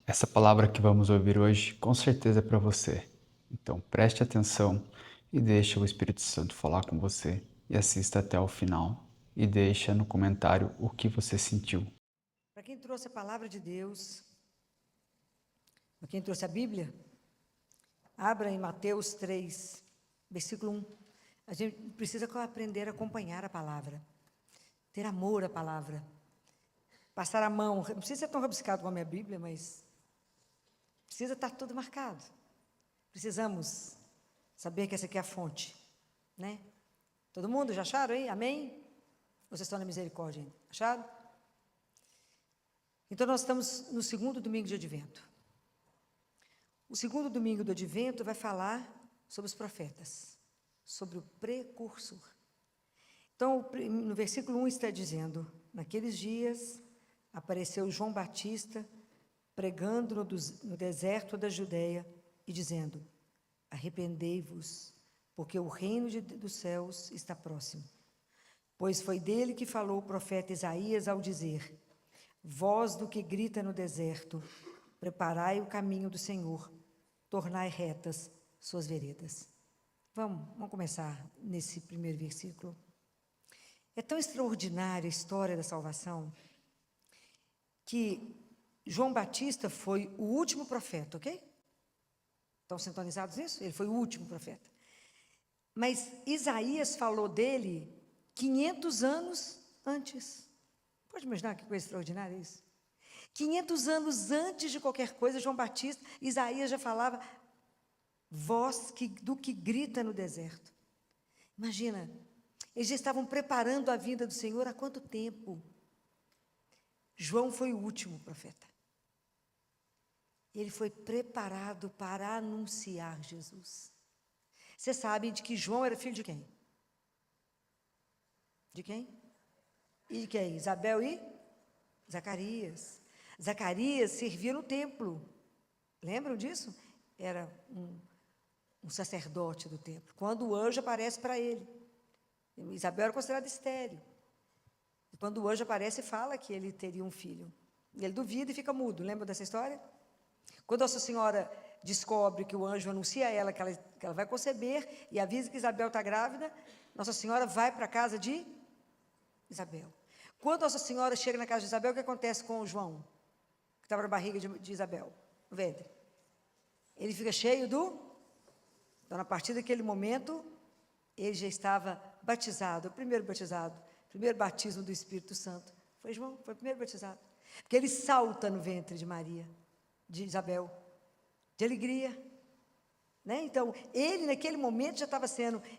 Essa palavra que vamos ouvir hoje, com certeza é para você. Então preste atenção e deixa o Espírito Santo falar com você e assista até o final e deixa no comentário o que você sentiu. Para quem trouxe a palavra de Deus, para quem trouxe a Bíblia, abra em Mateus 3, versículo 1. A gente precisa aprender a acompanhar a palavra, ter amor à palavra, passar a mão. Não precisa ser tão rabiscado como a minha Bíblia, mas precisa estar tudo marcado. Precisamos saber que essa aqui é a fonte, né? Todo mundo já acharam aí? Amém? Ou vocês estão na misericórdia ainda? Acharam? Então, nós estamos no segundo domingo de Advento. O segundo domingo do Advento vai falar sobre os profetas, sobre o precursor. Então, no versículo 1 está dizendo: naqueles dias apareceu João Batista pregando no deserto da Judeia e dizendo: arrependei-vos, porque o reino dos céus está próximo. Pois foi dele que falou o profeta Isaías ao dizer: voz do que grita no deserto, preparai o caminho do Senhor, tornai retas suas veredas. Vamos começar nesse primeiro versículo. É tão extraordinária a história da salvação que João Batista foi o último profeta, ok? Estão sintonizados nisso? Ele foi o último profeta. Mas Isaías falou dele 500 anos antes. Pode imaginar que coisa extraordinária isso? 500 anos antes de qualquer coisa, João Batista, Isaías já falava voz do que grita no deserto. Imagina, eles já estavam preparando a vinda do Senhor há quanto tempo? João foi o último profeta. Ele foi preparado para anunciar Jesus. Vocês sabem de que João era filho de quem? De quem? E de quem? Isabel e Zacarias. Zacarias servia no templo. Lembram disso? Era um sacerdote do templo. Quando o anjo aparece para ele. Isabel era considerada estéril. E quando o anjo aparece, fala que ele teria um filho. Ele duvida e fica mudo. Lembra dessa história? Quando Nossa Senhora descobre que o anjo anuncia a ela que ela vai conceber e avisa que Isabel está grávida, Nossa Senhora vai para a casa de Isabel. Quando Nossa Senhora chega na casa de Isabel, o que acontece com o João, que estava na barriga de Isabel, no ventre? Ele fica cheio Então, a partir daquele momento, ele já estava batizado, o primeiro batismo do Espírito Santo. Foi João, foi o primeiro batizado. Porque ele salta no ventre de Maria, de Isabel, de alegria. Né? Então, ele naquele momento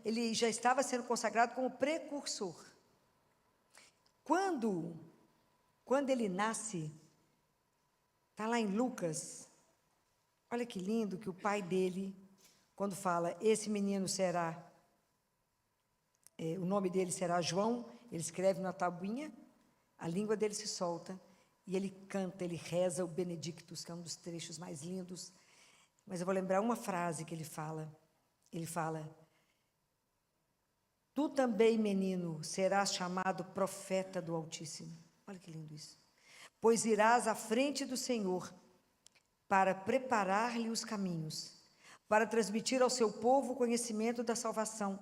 ele já estava sendo consagrado como precursor. Quando ele nasce, está lá em Lucas, olha que lindo que o pai dele, quando fala, esse menino será, o nome dele será João, ele escreve na tabuinha, a língua dele se solta, e ele canta, ele reza o Benedictus, que é um dos trechos mais lindos. Mas eu vou lembrar uma frase que ele fala. Ele fala: tu também, menino, serás chamado profeta do Altíssimo. Olha que lindo isso. Pois irás à frente do Senhor para preparar-lhe os caminhos, para transmitir ao seu povo o conhecimento da salvação,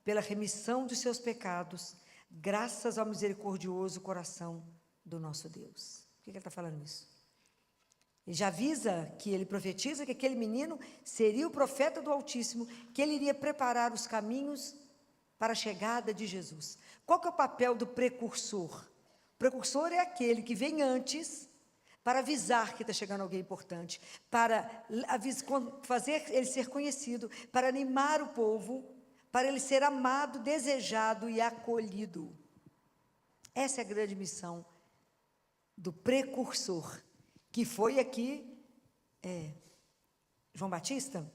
pela remissão de seus pecados, graças ao misericordioso coração do nosso Deus. Por que ele está falando isso? Ele já avisa que ele profetiza que aquele menino seria o profeta do Altíssimo, que ele iria preparar os caminhos para a chegada de Jesus. Qual que é o papel do precursor? O precursor é aquele que vem antes para avisar que está chegando alguém importante, para fazer ele ser conhecido, para animar o povo, para ele ser amado, desejado e acolhido. Essa é a grande missão do precursor, que foi aqui João Batista.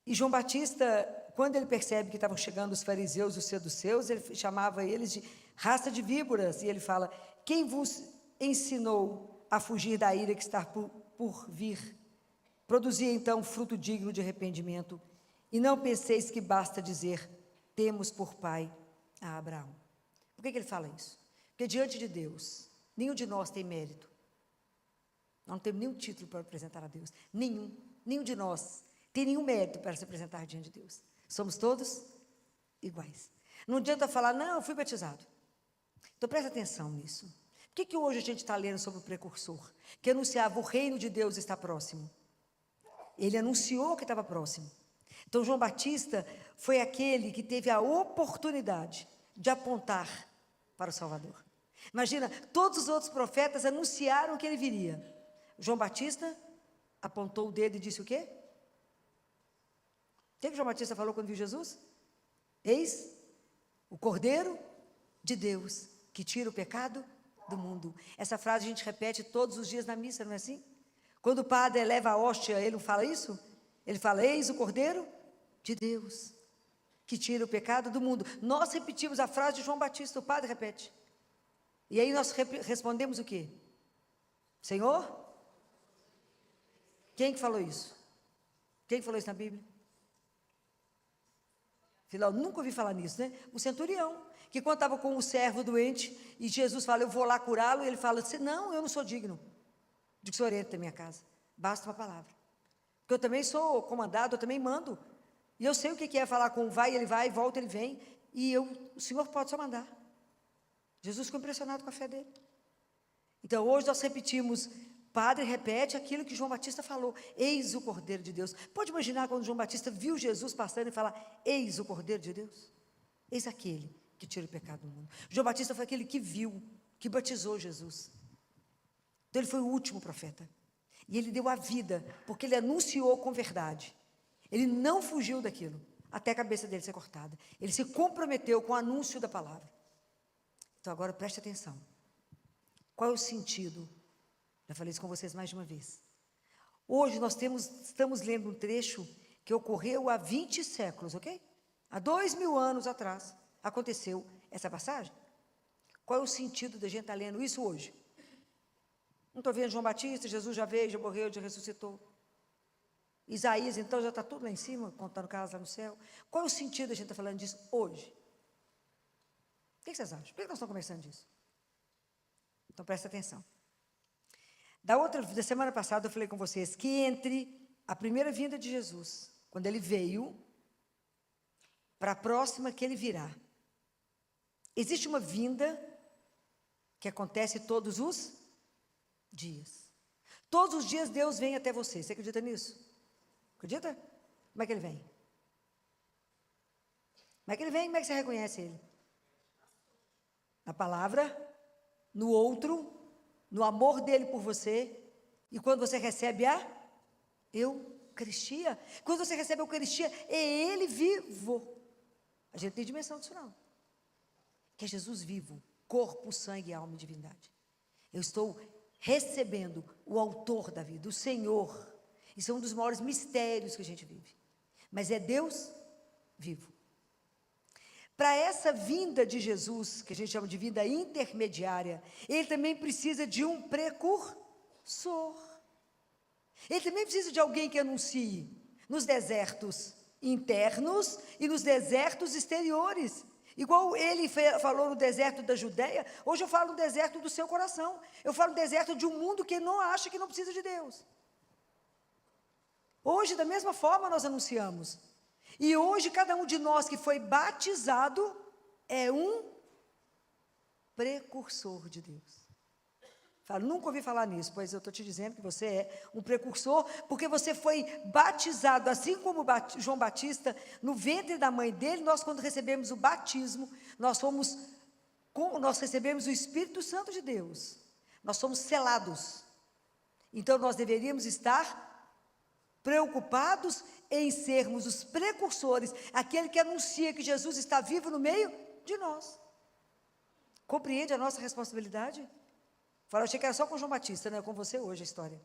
E João Batista, quando ele percebe que estavam chegando os fariseus e os saduceus, ele chamava eles de raça de víboras, e ele fala: quem vos ensinou a fugir da ira que está por vir? Produzia então fruto digno de arrependimento, e não penseis que basta dizer, temos por pai a Abraão. Por que ele fala isso? Porque diante de Deus, nenhum de nós tem mérito. Nós não temos nenhum título para apresentar a Deus. Nenhum de nós tem nenhum mérito para se apresentar diante de Deus. Somos todos iguais. Não adianta falar, não, eu fui batizado. Então presta atenção nisso. Por que hoje a gente está lendo sobre o precursor? Que anunciava o reino de Deus está próximo. Ele anunciou que estava próximo. Então João Batista foi aquele que teve a oportunidade de apontar para o Salvador. Imagina, todos os outros profetas anunciaram que ele viria. João Batista apontou o dedo e disse o quê? O que João Batista falou quando viu Jesus? Eis o Cordeiro de Deus, que tira o pecado do mundo. Essa frase a gente repete todos os dias na missa, não é assim? Quando o padre eleva a hóstia, ele não fala isso? Ele fala, eis o Cordeiro de Deus, que tira o pecado do mundo. Nós repetimos a frase de João Batista, o padre repete. E aí nós respondemos o quê? Senhor? Quem que falou isso? Quem falou isso na Bíblia? Filó, nunca ouvi falar nisso, né? O centurião, que quando estava com o servo doente, e Jesus fala, eu vou lá curá-lo, e ele fala assim, não, eu não sou digno de que o senhor entre na minha casa, basta uma palavra. Porque eu também sou comandado, eu também mando, e eu sei o que é falar com vai, ele vai, volta, ele vem, e o senhor pode só mandar. Jesus ficou impressionado com a fé dele. Então hoje nós repetimos, Padre repete aquilo que João Batista falou, eis o Cordeiro de Deus. Pode imaginar quando João Batista viu Jesus passando e falar, eis o Cordeiro de Deus? Eis aquele que tira o pecado do mundo. João Batista foi aquele que viu, que batizou Jesus. Então ele foi o último profeta. E ele deu a vida, porque ele anunciou com verdade. Ele não fugiu daquilo, até a cabeça dele ser cortada. Ele se comprometeu com o anúncio da palavra. Então agora preste atenção. Qual é o sentido? Já falei isso com vocês mais de uma vez. Hoje nós estamos lendo um trecho que ocorreu há 20 séculos, ok? Há 2000 anos atrás aconteceu essa passagem. Qual é o sentido da gente estar lendo isso hoje? Não estou vendo João Batista, Jesus já veio, já morreu, já ressuscitou. Isaías, então, já está tudo lá em cima, contando casos lá no céu. Qual é o sentido da gente estar falando disso hoje? O que vocês acham? Por que nós estamos conversando disso? Então, presta atenção. Da semana passada, eu falei com vocês que entre a primeira vinda de Jesus, quando ele veio, para a próxima que ele virá, existe uma vinda que acontece todos os dias. Todos os dias Deus vem até você. Você acredita nisso? Acredita? Como é que ele vem? Como é que ele vem? Como é que você reconhece ele? Na palavra, no outro, no amor dele por você, e quando você recebe a Eucaristia. Quando você recebe a Eucaristia, é ele vivo. A gente tem dimensão disso não. Que é Jesus vivo, corpo, sangue, alma e divindade. Eu estou recebendo o autor da vida, o Senhor. Isso é um dos maiores mistérios que a gente vive. Mas é Deus vivo. Para essa vinda de Jesus, que a gente chama de vinda intermediária, ele também precisa de um precursor. Ele também precisa de alguém que anuncie nos desertos internos e nos desertos exteriores. Igual ele falou no deserto da Judéia, hoje eu falo no deserto do seu coração. Eu falo no deserto de um mundo que não acha que não precisa de Deus. Hoje, da mesma forma, nós anunciamos. E hoje, cada um de nós que foi batizado é um precursor de Deus. Falo, nunca ouvi falar nisso, pois eu estou te dizendo que você é um precursor, porque você foi batizado, assim como João Batista, no ventre da mãe dele. Nós, quando recebemos o batismo, nós recebemos o Espírito Santo de Deus. Nós somos selados. Então, nós deveríamos estar preocupados em sermos os precursores, aquele que anuncia que Jesus está vivo no meio de nós. Compreende a nossa responsabilidade? Eu achei que era só com João Batista, não é com você hoje a história.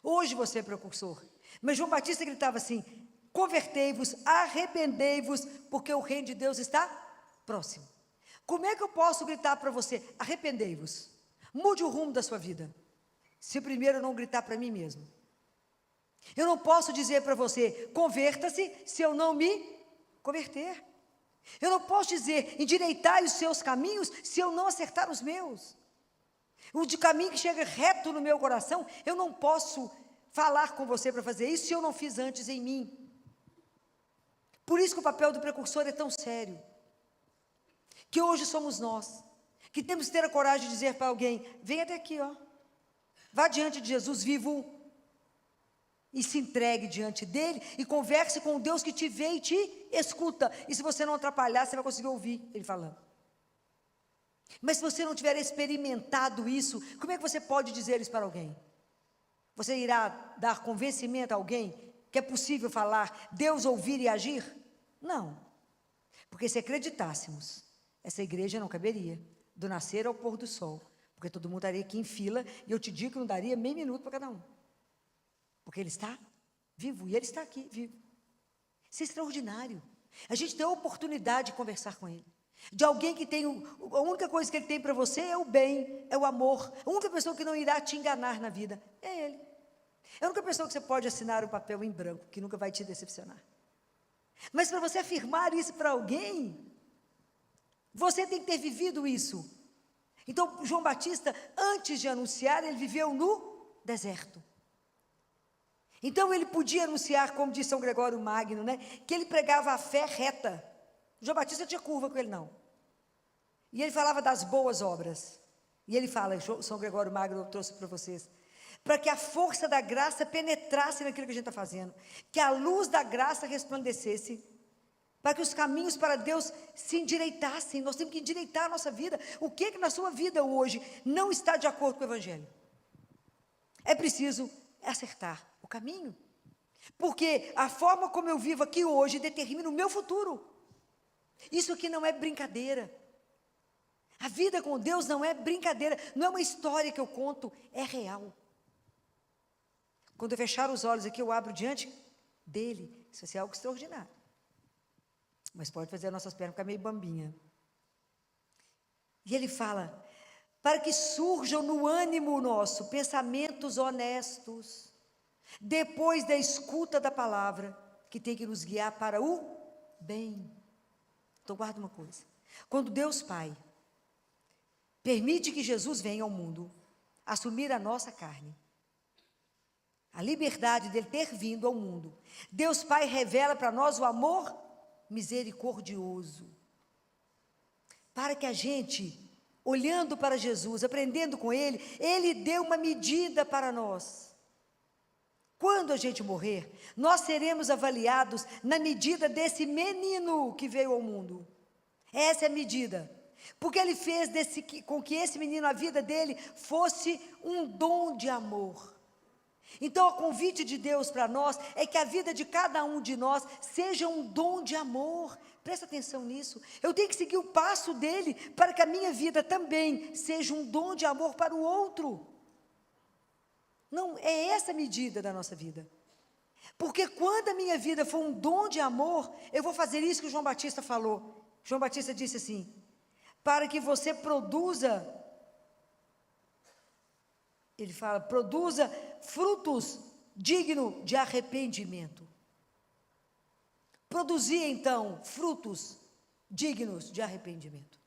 Hoje você é precursor. Mas João Batista gritava assim, convertei-vos, arrependei-vos, porque o reino de Deus está próximo. Como é que eu posso gritar para você, arrependei-vos? Mude o rumo da sua vida. Se primeiro eu não gritar para mim mesmo. Eu não posso dizer para você, converta-se, se eu não me converter. Eu não posso dizer, endireitai os seus caminhos, se eu não acertar os meus. O de caminho que chega reto no meu coração, eu não posso falar com você para fazer isso se eu não fiz antes em mim. Por isso que o papel do precursor é tão sério. Que hoje somos nós, que temos que ter a coragem de dizer para alguém, vem até aqui, ó. Vá diante de Jesus vivo e se entregue diante dele e converse com o Deus que te vê e te escuta. E se você não atrapalhar, você vai conseguir ouvir ele falando. Mas se você não tiver experimentado isso, como é que você pode dizer isso para alguém? Você irá dar convencimento a alguém que é possível falar, Deus ouvir e agir? Não. Porque se acreditássemos, essa igreja não caberia, do nascer ao pôr do sol. Porque todo mundo estaria aqui em fila, e eu te digo que não daria meio minuto para cada um. Porque ele está vivo, e ele está aqui vivo. Isso é extraordinário. A gente tem a oportunidade de conversar com ele. De alguém que tem, a única coisa que ele tem para você é o bem, é o amor. A única pessoa que não irá te enganar na vida é ele. É a única pessoa que você pode assinar um papel em branco, que nunca vai te decepcionar. Mas para você afirmar isso para alguém, você tem que ter vivido isso. Então, João Batista, antes de anunciar, ele viveu no deserto. Então, ele podia anunciar, como diz São Gregório Magno, né, que ele pregava a fé reta. João Batista tinha curva com ele, não. E ele falava das boas obras. E ele fala, São Gregório Magno, eu trouxe para vocês, para que a força da graça penetrasse naquilo que a gente está fazendo, que a luz da graça resplandecesse, para que os caminhos para Deus se endireitassem. Nós temos que endireitar a nossa vida. O que na sua vida hoje não está de acordo com o Evangelho? É preciso acertar o caminho, porque a forma como eu vivo aqui hoje determina o meu futuro. Isso aqui não é brincadeira. A vida com Deus não é brincadeira, não é uma história que eu conto, é real. Quando eu fechar os olhos aqui, eu abro diante dele. Isso vai ser algo extraordinário. Mas pode fazer as nossas pernas ficar meio bambinha. E ele fala, para que surjam no ânimo nosso pensamentos honestos, depois da escuta da palavra, que tem que nos guiar para o bem. Então guarda uma coisa, quando Deus Pai permite que Jesus venha ao mundo, assumir a nossa carne, a liberdade dele ter vindo ao mundo, Deus Pai revela para nós o amor misericordioso, para que a gente, olhando para Jesus, aprendendo com ele, ele deu uma medida para nós. Quando a gente morrer, nós seremos avaliados na medida desse menino que veio ao mundo. Essa é a medida, porque ele fez com que esse menino, a vida dele, fosse um dom de amor. Então, o convite de Deus para nós é que a vida de cada um de nós seja um dom de amor. Presta atenção nisso. Eu tenho que seguir o passo dele para que a minha vida também seja um dom de amor para o outro. Não, é essa a medida da nossa vida. Porque quando a minha vida for um dom de amor, eu vou fazer isso que o João Batista falou. João Batista disse assim, para que você produza... Ele fala, produza frutos dignos de arrependimento. Produzir, então, frutos dignos de arrependimento.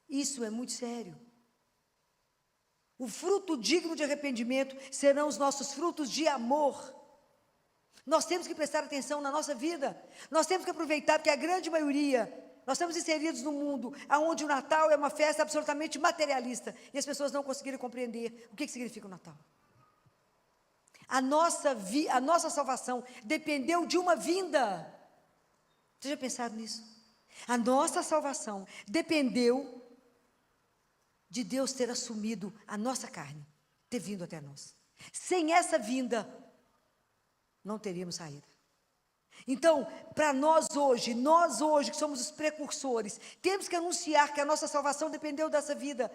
Isso é muito sério. O fruto digno de arrependimento serão os nossos frutos de amor. Nós temos que prestar atenção na nossa vida. Nós temos que aproveitar, porque a grande maioria... Nós estamos inseridos num mundo onde o Natal é uma festa absolutamente materialista, e as pessoas não conseguiram compreender o que significa o Natal. A nossa salvação dependeu de uma vinda. Vocês já pensaram nisso? A nossa salvação dependeu de Deus ter assumido a nossa carne, ter vindo até nós. Sem essa vinda, não teríamos saída. Então, para nós hoje que somos os precursores, temos que anunciar que a nossa salvação dependeu dessa vinda.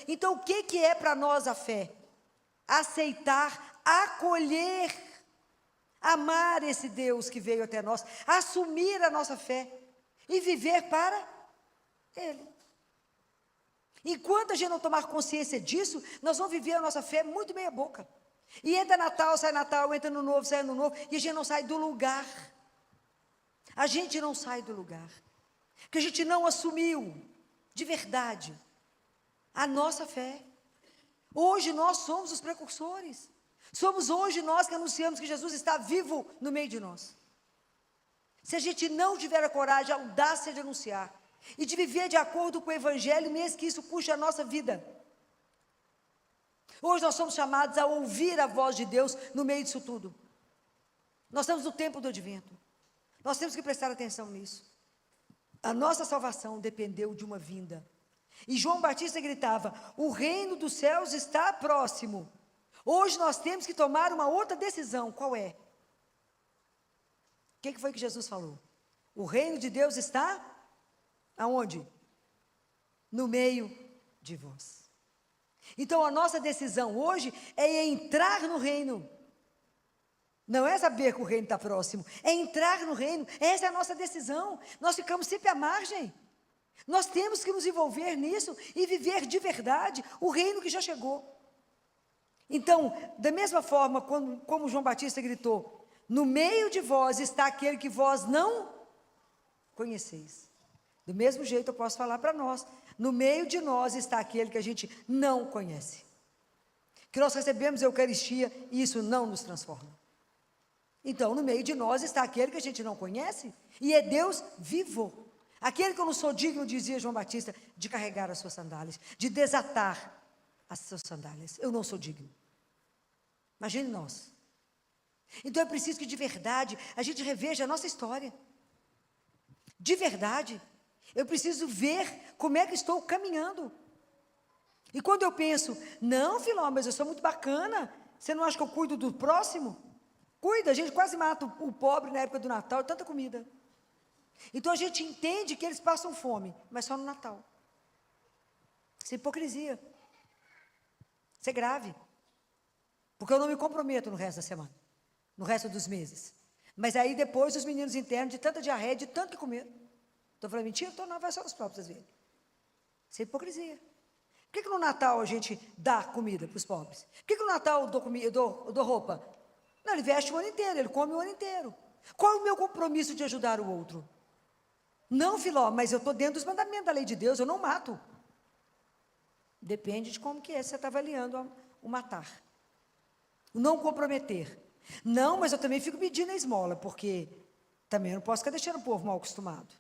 Então, o que é para nós a fé? Aceitar, acolher, amar esse Deus que veio até nós, assumir a nossa fé e viver para Ele. Enquanto a gente não tomar consciência disso, nós vamos viver a nossa fé muito meia boca. E entra Natal, entra no novo, sai no novo, e a gente não sai do lugar. A gente não sai do lugar, porque a gente não assumiu, de verdade, a nossa fé. Hoje nós somos os precursores. Somos hoje nós que anunciamos que Jesus está vivo no meio de nós. Se a gente não tiver a coragem, a audácia de anunciar e de viver de acordo com o Evangelho, mesmo que isso custe a nossa vida. Hoje nós somos chamados a ouvir a voz de Deus no meio disso tudo. Nós estamos no tempo do advento. Nós temos que prestar atenção nisso. A nossa salvação dependeu de uma vinda. E João Batista gritava: o reino dos céus está próximo. Hoje nós temos que tomar uma outra decisão. Qual é? O que foi que Jesus falou? O reino de Deus está aonde? No meio de vós. Então a nossa decisão hoje é entrar no reino. Não é saber que o reino está próximo, é entrar no reino. Essa é a nossa decisão. Nós ficamos sempre à margem. Nós temos que nos envolver nisso e viver de verdade o reino que já chegou. Então, da mesma forma como João Batista gritou: no meio de vós está aquele que vós não conheceis. Do mesmo jeito eu posso falar para nós: no meio de nós está aquele que a gente não conhece. Que nós recebemos a Eucaristia e isso não nos transforma. Então, no meio de nós está aquele que a gente não conhece e é Deus vivo. Aquele que eu não sou digno, dizia João Batista, de carregar as suas sandálias, de desatar as suas sandálias. Eu não sou digno. Imagine nós. Então é preciso que de verdade a gente reveja a nossa história. De verdade. Eu preciso ver como é que estou caminhando. E quando eu penso: não, Filó, mas eu sou muito bacana, você não acha que eu cuido do próximo? Cuida, a gente quase mata o pobre na época do Natal, tanta comida. Então a gente entende que eles passam fome, mas só no Natal. Isso é hipocrisia. Isso é grave. Porque eu não me comprometo no resto da semana, no resto dos meses. Mas aí depois os meninos internos, de tanta diarreia, de tanto que comer. Estou falando mentira? Então não, vai só os próprios às vezes. Isso é hipocrisia. Por que no Natal a gente dá comida para os pobres? Por que no Natal eu dou roupa? Não, ele veste o ano inteiro, ele come o ano inteiro. Qual é o meu compromisso de ajudar o outro? Não, Filó, mas eu estou dentro dos mandamentos da lei de Deus, eu não mato. Depende de como que é, você está avaliando o matar. O não comprometer. Não, mas eu também fico pedindo a esmola, porque também não posso ficar deixando o povo mal acostumado.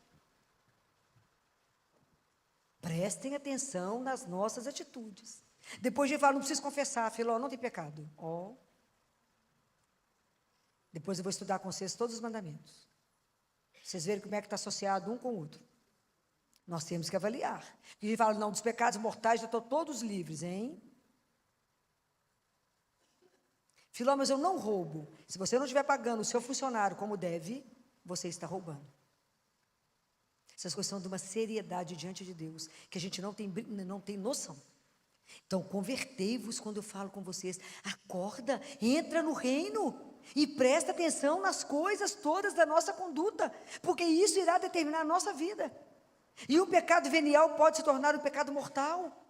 Prestem atenção nas nossas atitudes. Depois a gente fala: não preciso confessar, Filó, não tem pecado. Depois eu vou estudar com vocês todos os mandamentos. Vocês verem como é que está associado um com o outro. Nós temos que avaliar. E a gente fala: não, dos pecados mortais já estão todos livres, hein? Filó, mas eu não roubo. Se você não estiver pagando o seu funcionário como deve, você está roubando. Essas coisas são de uma seriedade diante de Deus, que a gente não tem noção. Então, convertei-vos quando eu falo com vocês. Acorda, entra no reino e presta atenção nas coisas todas da nossa conduta, porque isso irá determinar a nossa vida. E o pecado venial pode se tornar um pecado mortal.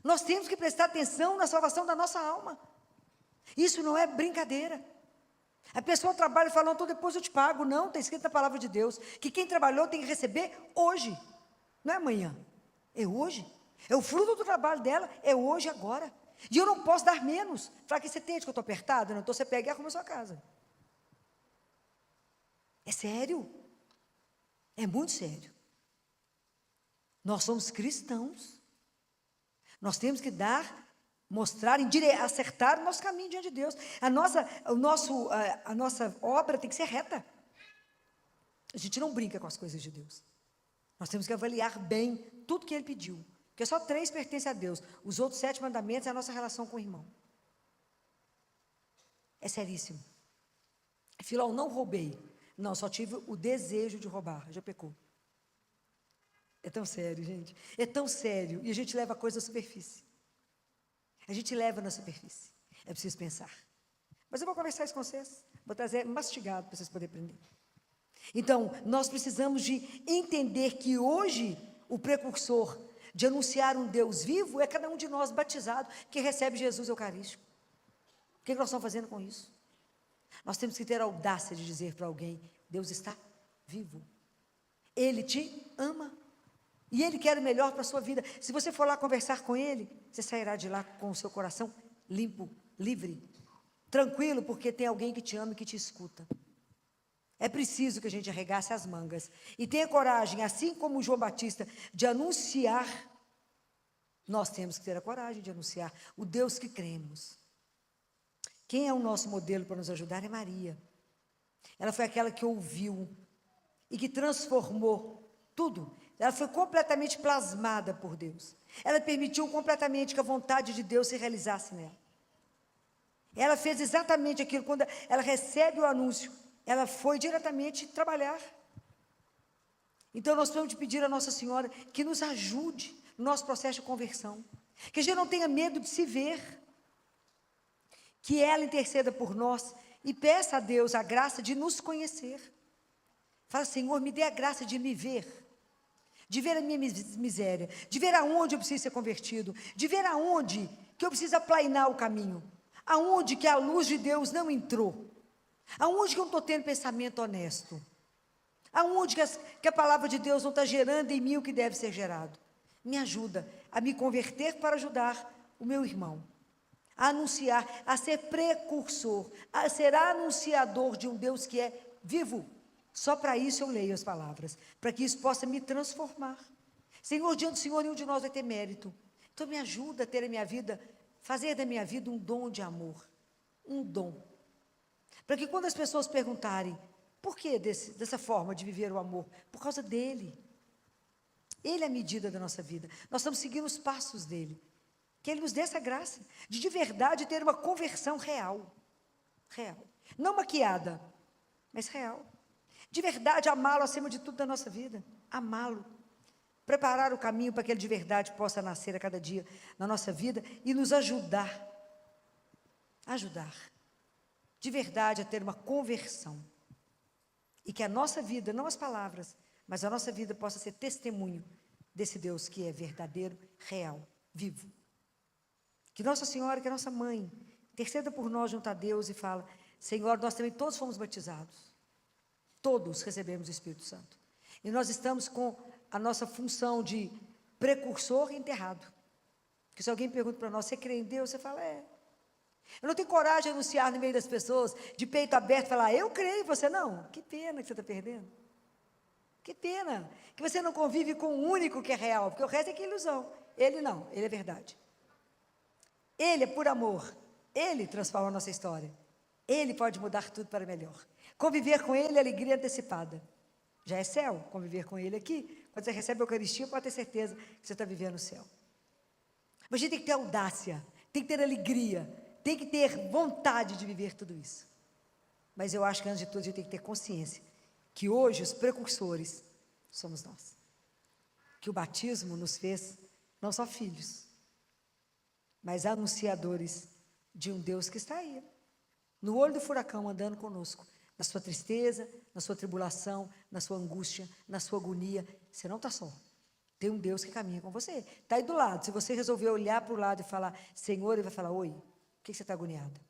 Nós temos que prestar atenção na salvação da nossa alma. Isso não é brincadeira. A pessoa trabalha e fala: então depois eu te pago. Não, está escrito na palavra de Deus que quem trabalhou tem que receber hoje, não é amanhã, é hoje. É o fruto do trabalho dela, é hoje, agora. E eu não posso dar menos. Falar: que você entende que eu estou apertado? Não, então você pega e arruma a sua casa. É sério. É muito sério. Nós somos cristãos. Nós temos que mostrar, acertar o nosso caminho diante de Deus. A nossa obra tem que ser reta. A gente não brinca com as coisas de Deus. Nós temos que avaliar bem tudo que Ele pediu. Porque só 3 pertencem a Deus. Os outros 7 mandamentos é a nossa relação com o irmão. É seríssimo. Filó, não roubei. Não, só tive o desejo de roubar. Já pecou. É tão sério, gente. É tão sério. E a gente leva a coisa à superfície. A gente leva na superfície. É preciso pensar. Mas eu vou conversar isso com vocês. Vou trazer mastigado para vocês poderem aprender. Então, nós precisamos de entender que hoje o precursor de anunciar um Deus vivo é cada um de nós batizado que recebe Jesus Eucarístico. O que nós estamos fazendo com isso? Nós temos que ter a audácia de dizer para alguém: Deus está vivo. Ele te ama. E Ele quer o melhor para a sua vida. Se você for lá conversar com Ele, você sairá de lá com o seu coração limpo, livre, tranquilo, porque tem alguém que te ama e que te escuta. É preciso que a gente arregace as mangas e tenha coragem, assim como João Batista, de anunciar. Nós temos que ter a coragem de anunciar o Deus que cremos. Quem é o nosso modelo para nos ajudar é Maria. Ela foi aquela que ouviu e que transformou tudo. Ela foi completamente plasmada por Deus. Ela permitiu completamente que a vontade de Deus se realizasse nela. Ela fez exatamente aquilo. Quando ela recebe o anúncio, ela foi diretamente trabalhar. Então nós temos de pedir a Nossa Senhora que nos ajude no nosso processo de conversão. Que a gente não tenha medo de se ver. Que ela interceda por nós e peça a Deus a graça de nos conhecer. Fala, Senhor, me dê a graça de me ver, de ver a minha miséria, de ver aonde eu preciso ser convertido, de ver aonde que eu preciso aplainar o caminho, aonde que a luz de Deus não entrou, aonde que eu não estou tendo pensamento honesto, aonde que a palavra de Deus não está gerando em mim o que deve ser gerado. Me ajuda a me converter para ajudar o meu irmão, a anunciar, a ser precursor, a ser anunciador de um Deus que é vivo. Só para isso eu leio as palavras, para que isso possa me transformar. Senhor, diante do Senhor, nenhum de nós vai ter mérito. Então me ajuda a ter a minha vida, fazer da minha vida um dom de amor, um dom. Para que quando as pessoas perguntarem, por que dessa forma de viver o amor? Por causa dele. Ele é a medida da nossa vida. Nós estamos seguindo os passos dele. Que ele nos dê essa graça, de verdade ter uma conversão real. Real. Não maquiada, mas real. De verdade, amá-lo acima de tudo da nossa vida. Amá-lo. Preparar o caminho para que ele de verdade possa nascer a cada dia na nossa vida e nos ajudar. Ajudar. De verdade a ter uma conversão. E que a nossa vida, não as palavras, mas a nossa vida possa ser testemunho desse Deus que é verdadeiro, real, vivo. Que Nossa Senhora, que a nossa mãe, interceda por nós junto a Deus e fala, Senhor, nós também todos fomos batizados. Todos recebemos o Espírito Santo. E nós estamos com a nossa função de precursor enterrado. Porque se alguém pergunta para nós, você crê em Deus? Você fala, é. Eu não tenho coragem de anunciar no meio das pessoas, de peito aberto, falar, eu creio, você não. Que pena que você está perdendo. Que pena que você não convive com o único que é real, porque o resto é que é ilusão. Ele não, ele é verdade. Ele é por amor. Ele transforma a nossa história. Ele pode mudar tudo para melhor. Conviver com ele é alegria antecipada. Já é céu, conviver com ele aqui. Quando você recebe a Eucaristia, pode ter certeza que você está vivendo o céu. Mas a gente tem que ter audácia, tem que ter alegria, tem que ter vontade de viver tudo isso. Mas eu acho que, antes de tudo, a gente tem que ter consciência que hoje os precursores somos nós. Que o batismo nos fez não só filhos, mas anunciadores de um Deus que está aí, no olho do furacão, andando conosco, na sua tristeza, na sua tribulação, na sua angústia, na sua agonia. Você não está só. Tem um Deus que caminha com você. Está aí do lado. Se você resolver olhar para o lado e falar, Senhor, Ele vai falar, oi, por que você está agoniada?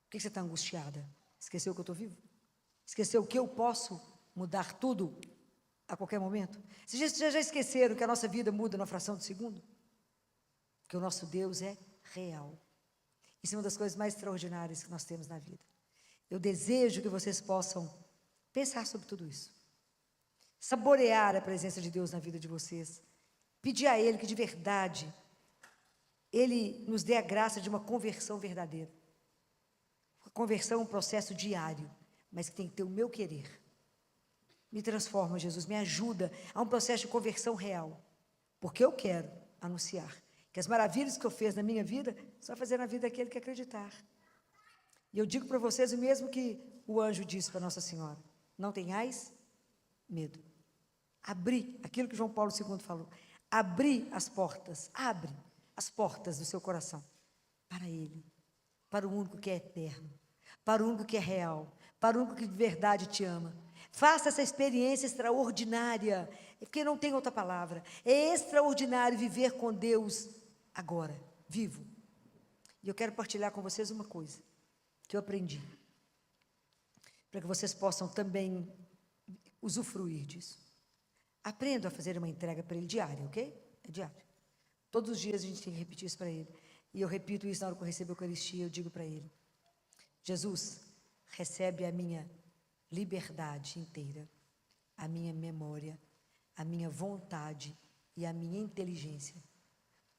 Por que você está angustiada? Esqueceu que eu estou vivo? Esqueceu que eu posso mudar tudo a qualquer momento? Vocês já esqueceram que a nossa vida muda na fração de segundo? Que o nosso Deus é real. Isso é uma das coisas mais extraordinárias que nós temos na vida. Eu desejo que vocês possam pensar sobre tudo isso. Saborear a presença de Deus na vida de vocês. Pedir a Ele que de verdade Ele nos dê a graça de uma conversão verdadeira. A conversão é um processo diário, mas que tem que ter o meu querer. Me transforma, Jesus, me ajuda a um processo de conversão real. Porque eu quero anunciar que as maravilhas que eu fiz na minha vida, só vai fazer na vida daquele que acreditar. E eu digo para vocês o mesmo que o anjo disse para Nossa Senhora: não tenhais medo. Abri, aquilo que João Paulo II falou, abri as portas, abre as portas do seu coração para Ele, para o único que é eterno, para o único que é real, para o único que de verdade te ama. Faça essa experiência extraordinária, porque não tem outra palavra. É extraordinário viver com Deus agora, vivo. E eu quero partilhar com vocês uma coisa que eu aprendi, para que vocês possam também usufruir disso. Aprenda a fazer uma entrega para Ele diária, ok? É diário. Todos os dias a gente tem que repetir isso para Ele. E eu repito isso na hora que eu recebo a Eucaristia, eu digo para Ele: Jesus, recebe a minha liberdade inteira, a minha memória, a minha vontade e a minha inteligência.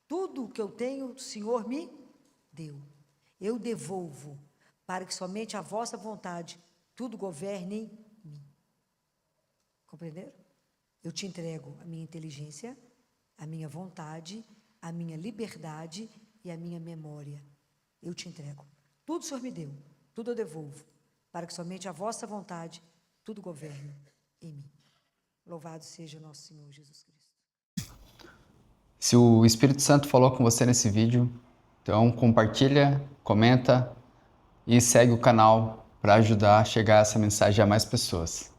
Tudo o que eu tenho, o Senhor me deu. Eu devolvo, para que somente a vossa vontade tudo governe em mim. Compreenderam? Eu te entrego a minha inteligência, a minha vontade, a minha liberdade e a minha memória. Eu te entrego. Tudo o Senhor me deu, tudo eu devolvo, para que somente a vossa vontade tudo governe em mim. Louvado seja o nosso Senhor Jesus Cristo. Se o Espírito Santo falou com você nesse vídeo, então compartilha, comenta e segue o canal para ajudar a chegar essa mensagem a mais pessoas.